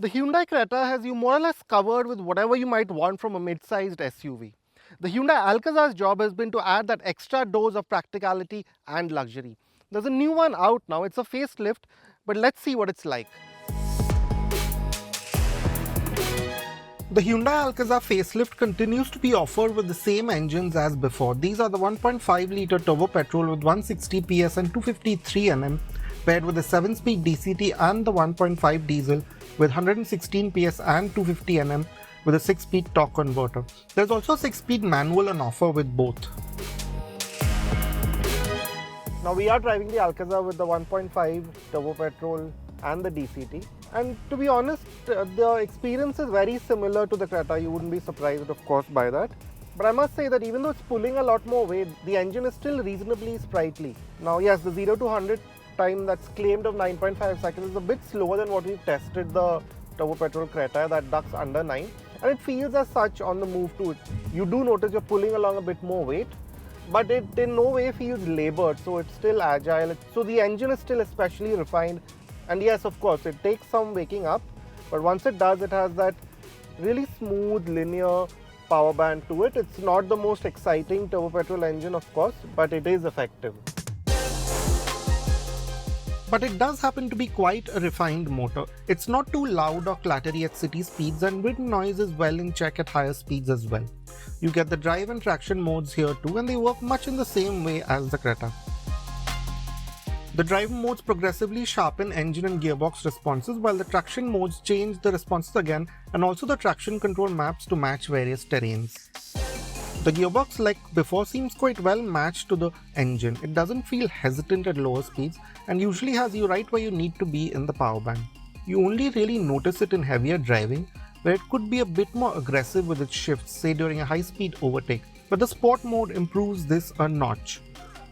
The Hyundai Creta has you more or less covered with whatever you might want from a mid-sized SUV. The Hyundai Alcazar's job has been to add that extra dose of practicality and luxury. There's a new one out now, it's a facelift, but let's see what it's like. The Hyundai Alcazar facelift continues to be offered with the same engines as before. These are the 1.5-litre turbo-petrol with 160 PS and 253 Nm, paired with the 7-speed DCT and the 1.5 diesel with 116 PS and 250 Nm with a 6-speed torque converter. There's also a 6-speed manual on offer with both. Now we are driving the Alcazar with the 1.5 turbo-petrol and the DCT. And to be honest, the experience is very similar to the Creta. You wouldn't be surprised, of course, by that. But I must say that even though it's pulling a lot more weight, the engine is still reasonably sprightly. Now, yes, the 0 to 100 time that's claimed of 9.5 seconds is a bit slower than what we've tested the turbo-petrol Creta that ducks under 9. And it feels as such on the move too. You do notice you're pulling along a bit more weight, but it in no way feels labored, so it's still agile. So the engine is still especially refined. And yes, of course, it takes some waking up, but once it does, it has that really smooth, linear power band to it. It's not the most exciting turbo-petrol engine, of course, but it is effective. But it does happen to be quite a refined motor. It's not too loud or clattery at city speeds, and wind noise is well in check at higher speeds as well. You get the drive and traction modes here too, and they work much in the same way as the Creta. The drive modes progressively sharpen engine and gearbox responses, while the traction modes change the responses again, and also the traction control maps to match various terrains. The gearbox, like before, seems quite well matched to the engine. It doesn't feel hesitant at lower speeds and usually has you right where you need to be in the power band. You only really notice it in heavier driving, where it could be a bit more aggressive with its shifts, say during a high-speed overtake, but the sport mode improves this a notch.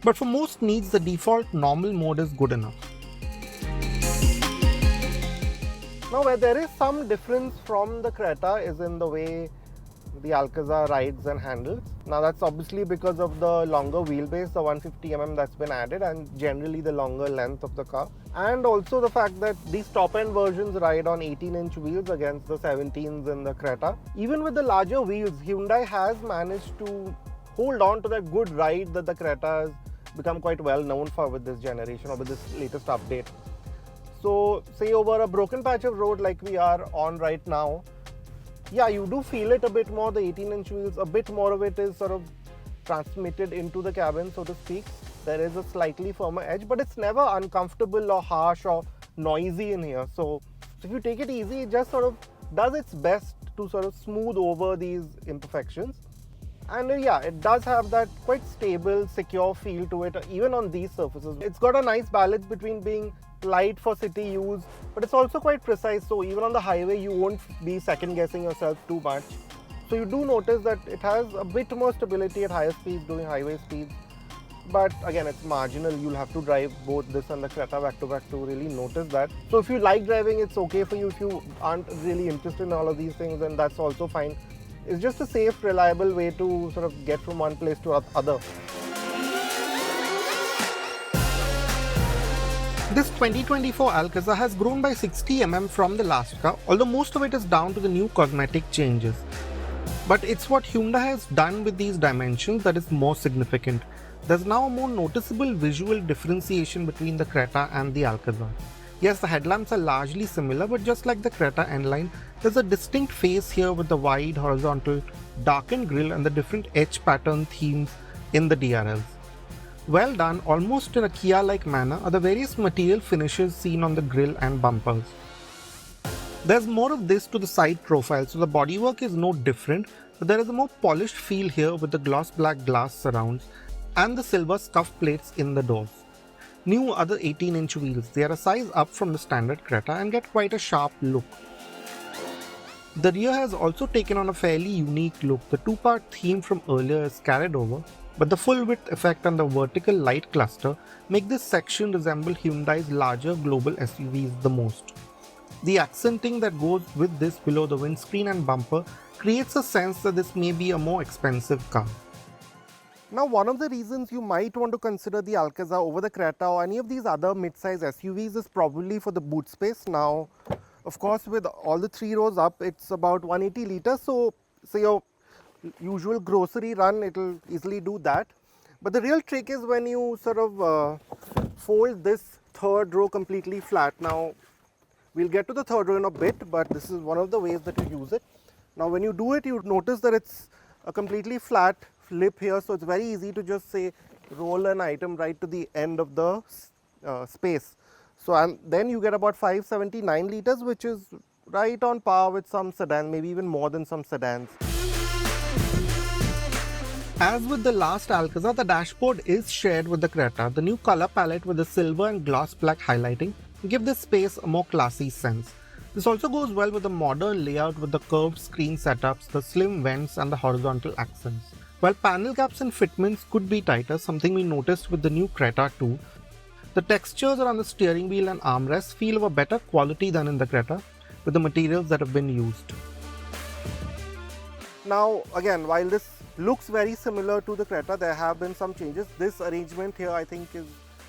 But for most needs, the default normal mode is good enough. Now, where there is some difference from the Creta is in the way the Alcazar rides and handles. Now, that's obviously because of the longer wheelbase, the 150mm that's been added, and generally the longer length of the car. And also the fact that these top-end versions ride on 18-inch wheels against the 17s in the Creta. Even with the larger wheels, Hyundai has managed to hold on to that good ride that the Creta has become quite well known for with this generation or with this latest update. So say over a broken patch of road like we are on right now, yeah, you do feel it a bit more. The 18-inch wheels, a bit more of it is sort of transmitted into the cabin, so to speak. There is a slightly firmer edge, but it's never uncomfortable or harsh or noisy in here. So if you take it easy, it just sort of does its best to sort of smooth over these imperfections. And yeah, it does have that quite stable, secure feel to it, even on these surfaces. It's got a nice balance between being light for city use, but it's also quite precise, so even on the highway you won't be second guessing yourself too much. So you do notice that it has a bit more stability at higher speeds during highway speeds, but again, it's marginal. You'll have to drive both this and the Creta back to back to really notice that. So if you like driving, it's okay for you. If you aren't really interested in all of these things, then that's also fine. It's just a safe, reliable way to sort of get from one place to other. This 2024 Alcazar has grown by 60 mm from the last car, although most of it is down to the new cosmetic changes. But it's what Hyundai has done with these dimensions that is more significant. There's now a more noticeable visual differentiation between the Creta and the Alcazar. Yes, the headlamps are largely similar, but just like the Creta N-Line, there's a distinct face here with the wide, horizontal, darkened grille and the different edge pattern themes in the DRLs. Well done, almost in a Kia-like manner, are the various material finishes seen on the grille and bumpers. There's more of this to the side profile, so the bodywork is no different, but there is a more polished feel here with the gloss black glass surrounds and the silver scuff plates in the doors. New other 18-inch wheels, they are a size up from the standard Creta and get quite a sharp look. The rear has also taken on a fairly unique look. The two-part theme from earlier is carried over, but the full width effect and the vertical light cluster make this section resemble Hyundai's larger global SUVs the most. The accenting that goes with this below the windscreen and bumper creates a sense that this may be a more expensive car. Now, one of the reasons you might want to consider the Alcazar over the Creta or any of these other mid-size SUVs is probably for the boot space. Now, Of course, with all the 3 rows up, it's about 180 liters. So, say your usual grocery run, it'll easily do that. But the real trick is when you sort of fold this third row completely flat. Now, we'll get to the third row in a bit, but this is one of the ways that you use it. Now, when you do it, you notice that it's a completely flat lip here, so it's very easy to just say roll an item right to the end of the space. So, and then you get about 579 liters, which is right on par with some sedans, maybe even more than some sedans. As with the last Alcazar, the dashboard is shared with the Creta. The new color palette with the silver and gloss black highlighting give this space a more classy sense. This also goes well with the modern layout with the curved screen setups, the slim vents and the horizontal accents. While panel gaps and fitments could be tighter, something we noticed with the new Creta too, the textures around the steering wheel and armrests feel of a better quality than in the Creta with the materials that have been used. Now again, while this looks very similar to the Creta, there have been some changes. This arrangement here I think is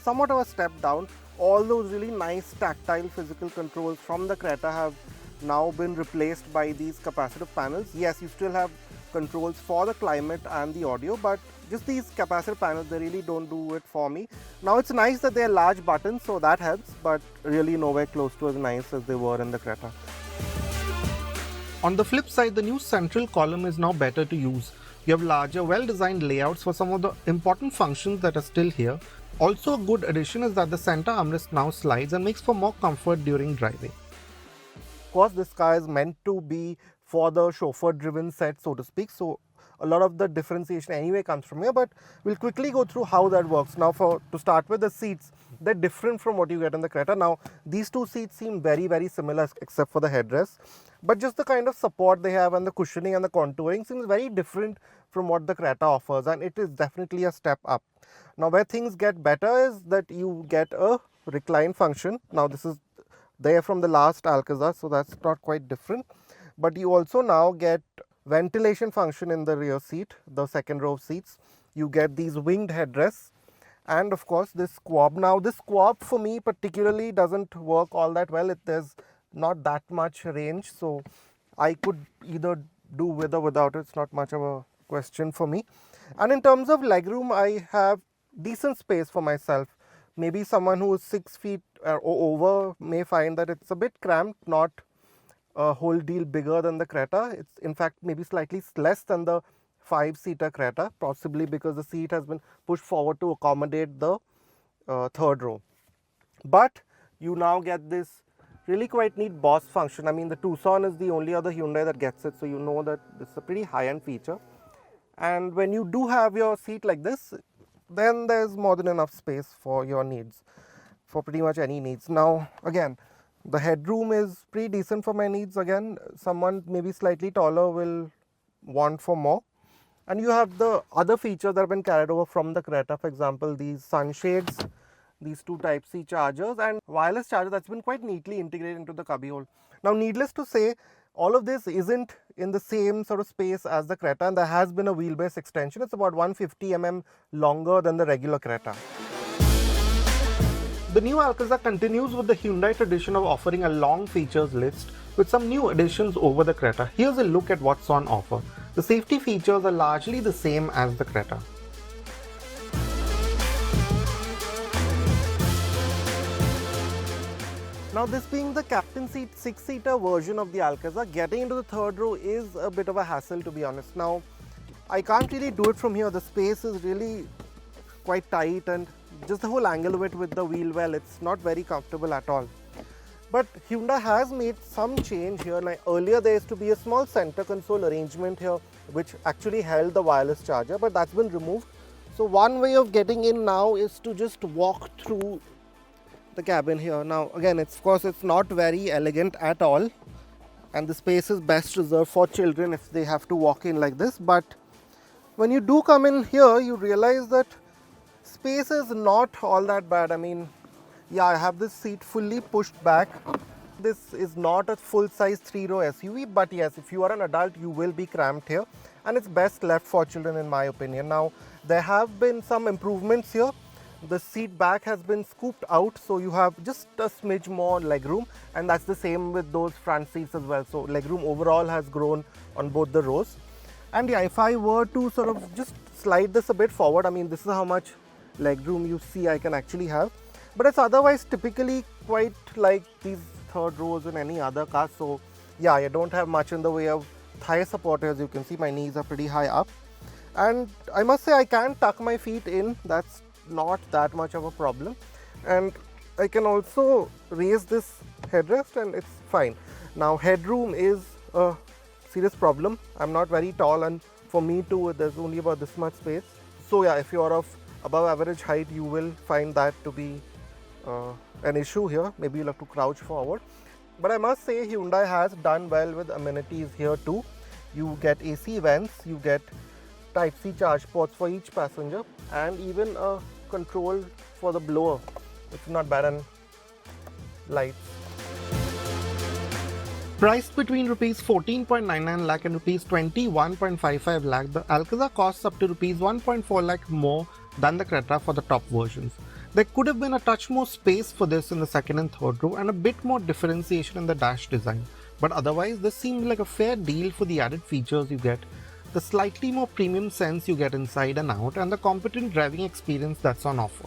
somewhat of a step down. All those really nice tactile physical controls from the Creta have now been replaced by these capacitive panels. Yes, you still have controls for the climate and the audio, but just these capacitive panels, they really don't do it for me. Now it's nice that they're large buttons, so that helps, but really nowhere close to as nice as they were in the Creta. On the flip side, the new central column is now better to use. You have larger, well-designed layouts for some of the important functions that are still here. Also, a good addition is that the center armrest now slides and makes for more comfort during driving. Of course, this car is meant to be for the chauffeur-driven set, so to speak. So, a lot of the differentiation anyway comes from here, but we'll quickly go through how that works. Now, to start with, the seats, they're different from what you get in the Creta. Now, these two seats seem very, very similar except for the headrest. But just the kind of support they have and the cushioning and the contouring seems very different from what the Creta offers, and it is definitely a step up. Now, where things get better is that you get a recline function. Now, this is there from the last Alcazar, so that's not quite different. But you also now get ventilation function in the rear seat, the second row of seats. You get these winged headrests, and of course this squab. Now, this squab for me particularly doesn't work all that well. There's not that much range, so I could either do with or without it. It's not much of a question for me. And in terms of legroom, I have decent space for myself. Maybe someone who is 6 feet or over may find that it's a bit cramped, not a whole deal bigger than the Creta. It's in fact maybe slightly less than the 5-seater Creta, possibly because the seat has been pushed forward to accommodate the third row. But you now get this really quite neat boss function. I mean, the Tucson is the only other Hyundai that gets it, so you know that it's a pretty high-end feature. And when you do have your seat like this, then there's more than enough space for your needs, for pretty much any needs. Now, again, the headroom is pretty decent for my needs. Again, someone maybe slightly taller will want for more. And you have the other features that have been carried over from the Creta, for example, these sunshades, these two Type-C chargers and wireless charger that's been quite neatly integrated into the cubbyhole. Now, needless to say, all of this isn't in the same sort of space as the Creta, and there has been a wheelbase extension. It's about 150 mm longer than the regular Creta. The new Alcazar continues with the Hyundai tradition of offering a long features list with some new additions over the Creta. Here's a look at what's on offer. The safety features are largely the same as the Creta. Now, this being the captain seat 6-seater version of the Alcazar, getting into the third row is a bit of a hassle, to be honest. Now, I can't really do it from here. The space is really quite tight, and just the whole angle of it with the wheel well, it's not very comfortable at all. But Hyundai has made some change here. Like earlier, there used to be a small center console arrangement here, which actually held the wireless charger, but that's been removed. So one way of getting in now is to just walk through the cabin here. Now again, of course it's not very elegant at all, and the space is best reserved for children if they have to walk in like this. But when you do come in here, you realize that space is not all that bad. I mean, yeah, I have this seat fully pushed back. This is not a full-size 3-row SUV, but yes, if you are an adult, you will be cramped here, and it's best left for children in my opinion. Now, there have been some improvements here. The seat back has been scooped out, so you have just a smidge more legroom, and that's the same with those front seats as well. So legroom overall has grown on both the rows. And yeah, if I were to sort of just slide this a bit forward, I mean, this is how much legroom you see I can actually have. But it's otherwise typically quite like these third rows in any other car. So yeah, I don't have much in the way of thigh support. As you can see, my knees are pretty high up. And I must say I can tuck my feet in. That's not that much of a problem. And I can also raise this headrest and it's fine. Now headroom is a serious problem. I'm not very tall, and for me too, there's only about this much space. So yeah, if you're of above average height, you will find that to be an issue here. Maybe you'll have to crouch forward. But I must say Hyundai has done well with amenities here too. You get AC vents, you get Type-C charge ports for each passenger, and even a control for the blower, which is not bad, and lights. Priced between rupees 14.99 lakh and rupees 21.55 lakh, the Alcazar costs up to rupees 1.4 lakh more than the Creta for the top versions. There could have been a touch more space for this in the second and third row and a bit more differentiation in the dash design. But otherwise, this seemed like a fair deal for the added features you get, the slightly more premium sense you get inside and out, and the competent driving experience that's on offer.